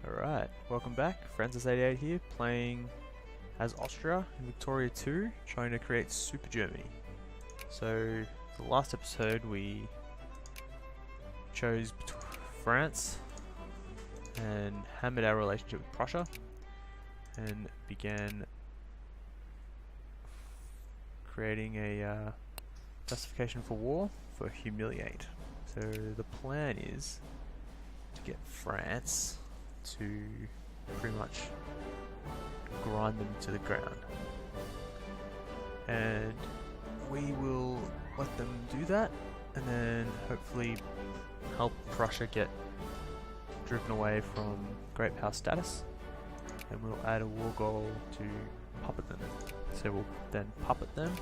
Alright, welcome back. Francis88 here, playing as Austria in Victoria 2, trying to create Super Germany. So, the last episode we chose France and hammered our relationship with Prussia and began creating a justification for war for humiliate. So the plan is to get France to pretty much grind them to the ground, and we will let them do that and then hopefully help Prussia get driven away from great power status, and we'll add a war goal to puppet them. So we'll then puppet them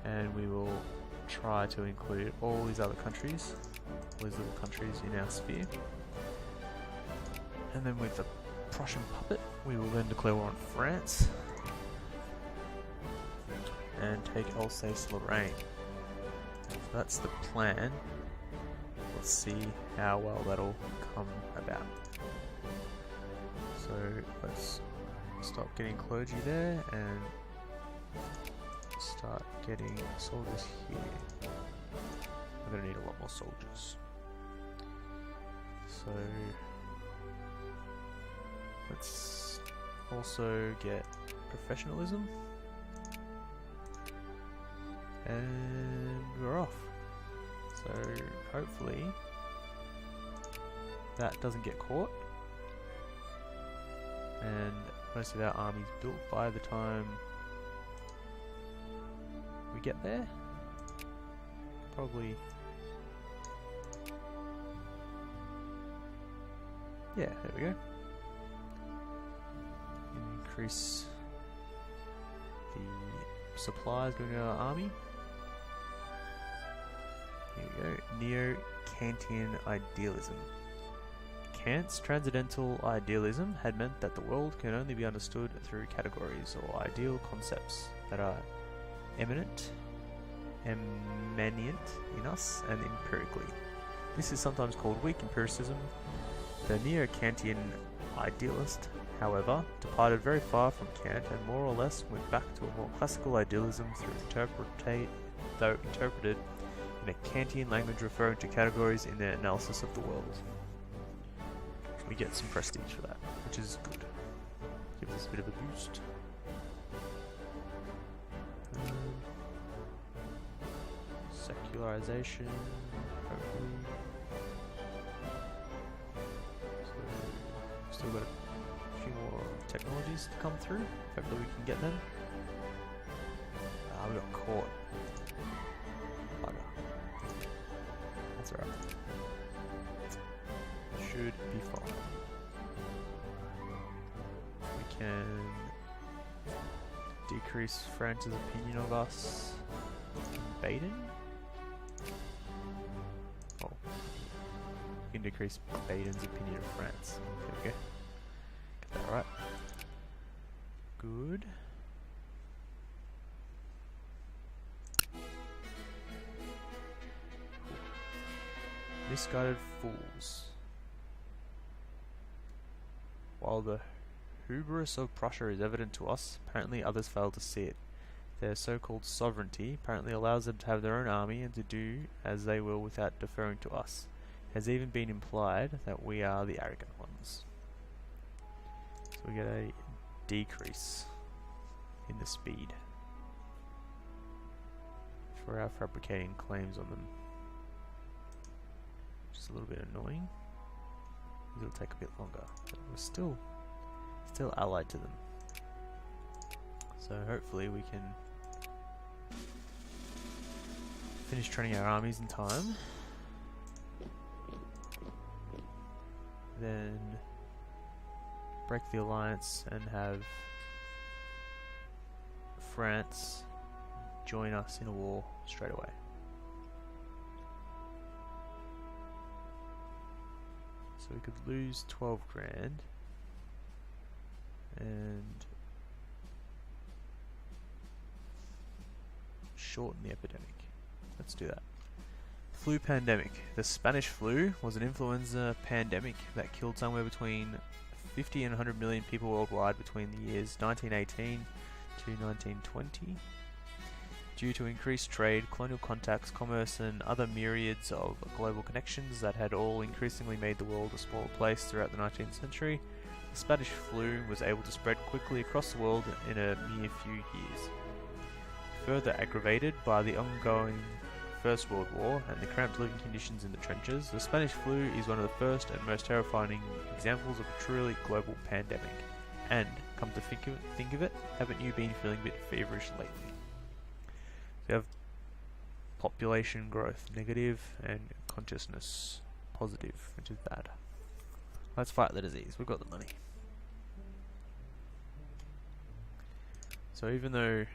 and we will try to include all these other countries, all these little countries in our sphere. And then with the Prussian puppet, we will then declare war on France and take Alsace-Lorraine. So that's the plan. Let's see how well that'll come about. So let's stop getting clergy there and start getting soldiers here. We're gonna need a lot more soldiers. So let's also get professionalism, and we're off. So hopefully that doesn't get caught, and most of our army's built by the time we get there. Probably, yeah, there we go. Increase the supplies going to our army. Here we go. Neo-Kantian idealism. Kant's transcendental idealism had meant that the world can only be understood through categories or ideal concepts that are immanent in us and empirically. This is sometimes called weak empiricism. The Neo-Kantian idealist, however, departed very far from Kant and more or less went back to a more classical idealism though interpreted in a Kantian language referring to categories in their analysis of the world. We get some prestige for that, which is good. Gives us a bit of a boost. Secularization, hopefully. So, still got a few more technologies to come through. Hopefully we can get them. We got caught. Bugger. That's alright. Should be fine. We can decrease France's opinion of us. Baden? Oh. We can decrease Baden's opinion of France. There we go. Get that right. Good. Misguided fools. While the hubris of Prussia is evident to us, apparently others fail to see it. Their so-called sovereignty apparently allows them to have their own army and to do as they will without deferring to us. It has even been implied that we are the arrogant ones. So we get a decrease in the speed for our fabricating claims on them. Just a little bit annoying. It'll take a bit longer, but we're still allied to them. So hopefully we can finish training our armies in time. Then break the alliance and have France join us in a war straight away. So we could lose 12 grand and shorten the epidemic. Let's do that. Flu pandemic. The Spanish flu was an influenza pandemic that killed somewhere between 50 and 100 million people worldwide between the years 1918 to 1920. Due to increased trade, colonial contacts, commerce, and other myriads of global connections that had all increasingly made the world a smaller place throughout the 19th century, the Spanish flu was able to spread quickly across the world in a mere few years. Further aggravated by the ongoing First World War and the cramped living conditions in the trenches, the Spanish flu is one of the first and most terrifying examples of a truly global pandemic. And, come to think of it, haven't you been feeling a bit feverish lately? So you have population growth negative and consciousness positive, which is bad. Let's fight the disease. We've got the money. So even though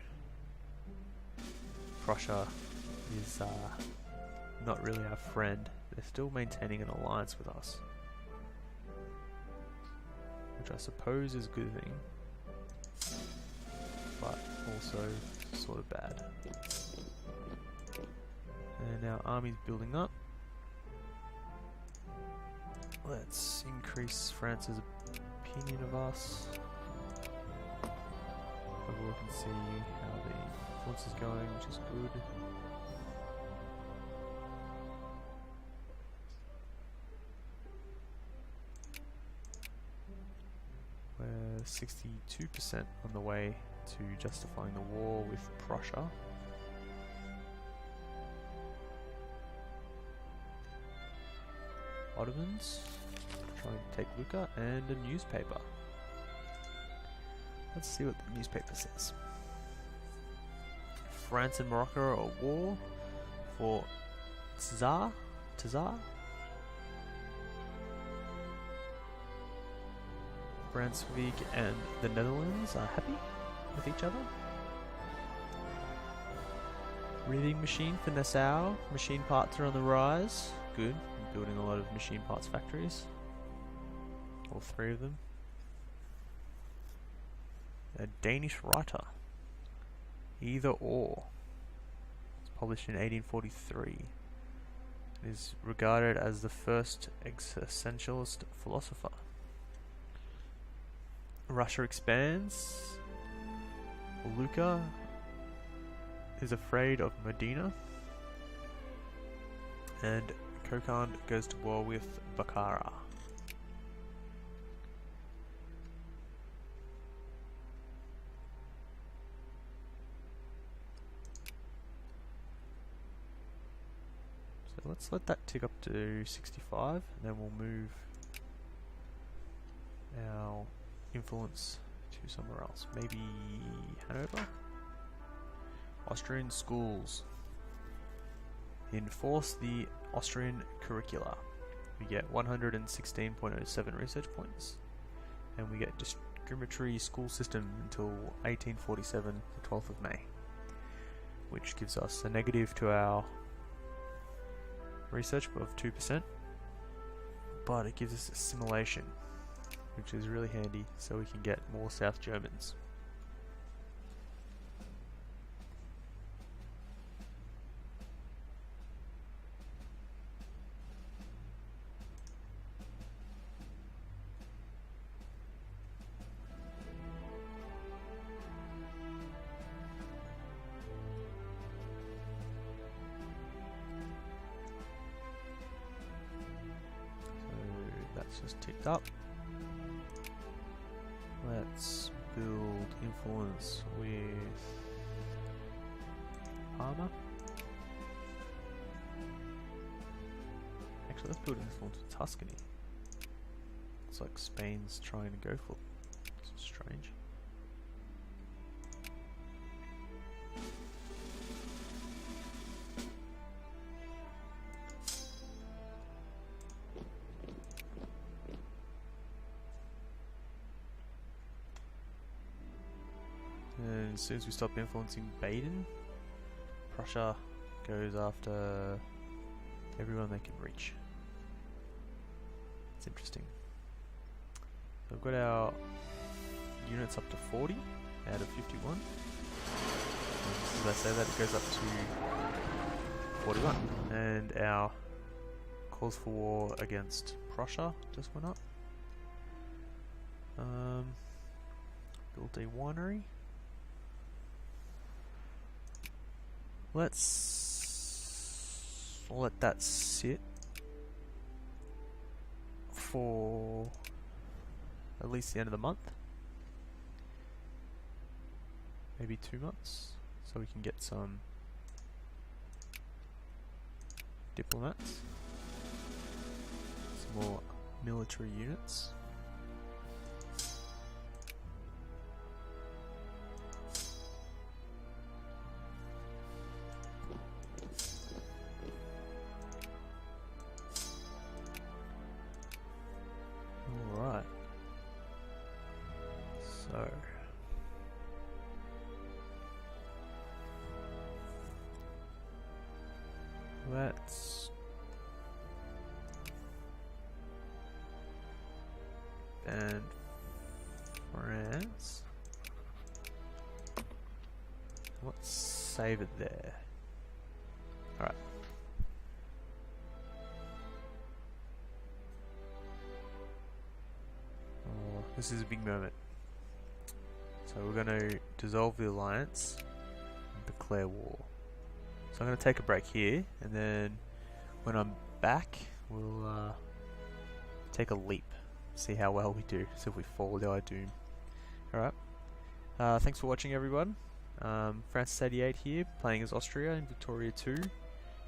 Prussia is not really our friend, they're still maintaining an alliance with us, which I suppose is a good thing, but also sort of bad. And our army's building up. Let's increase France's opinion of us. Have a look and see how the influence is going, which is good. We're 62% on the way to justifying the war with Prussia. Ottomans trying to take Lucca, and a newspaper. Let's see what the newspaper says. France and Morocco are at war for Tsar. Brunswick and the Netherlands are happy with each other. Reading machine for Nassau. Machine parts are on the rise. Good. I'm building a lot of machine parts factories. All three of them. A Danish writer. Either or. It's published in 1843. It is regarded as the first existentialist philosopher. Russia expands. Lucca is afraid of Medina. And Kokand goes to war with Bukhara. So let's let that tick up to 65, and then we'll move our influence to somewhere else. Maybe Hanover? Austrian schools. Enforce the Austrian curricula. We get 116.07 research points, and we get discriminatory school system until 1847, the 12th of May, which gives us a negative to our research of 2%, but it gives us assimilation, which is really handy, so we can get more South Germans. Just ticked up. Let's build influence with Parma. Actually, let's build influence with Tuscany. Looks like Spain's trying to go for it. It's strange. And as soon as we stop influencing Baden, Prussia goes after everyone they can reach. It's interesting. So we've got our units up to 40 out of 51. And as I say that, it goes up to 41. And our calls for war against Prussia just went up. Built a winery. Let's let that sit for at least the end of the month. Maybe 2 months, so we can get some diplomats, some more military units. Alright, so let's ban France. Let's save it there. Alright. Oh, this is a big moment. So we're going to dissolve the alliance and declare war. So I'm going to take a break here, and then when I'm back, we'll take a leap, see how well we do, see if we follow our doom. Alright, thanks for watching everyone. Francis88 here, playing as Austria in Victoria 2,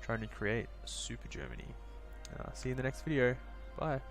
trying to create Super Germany. See you in the next video. Bye.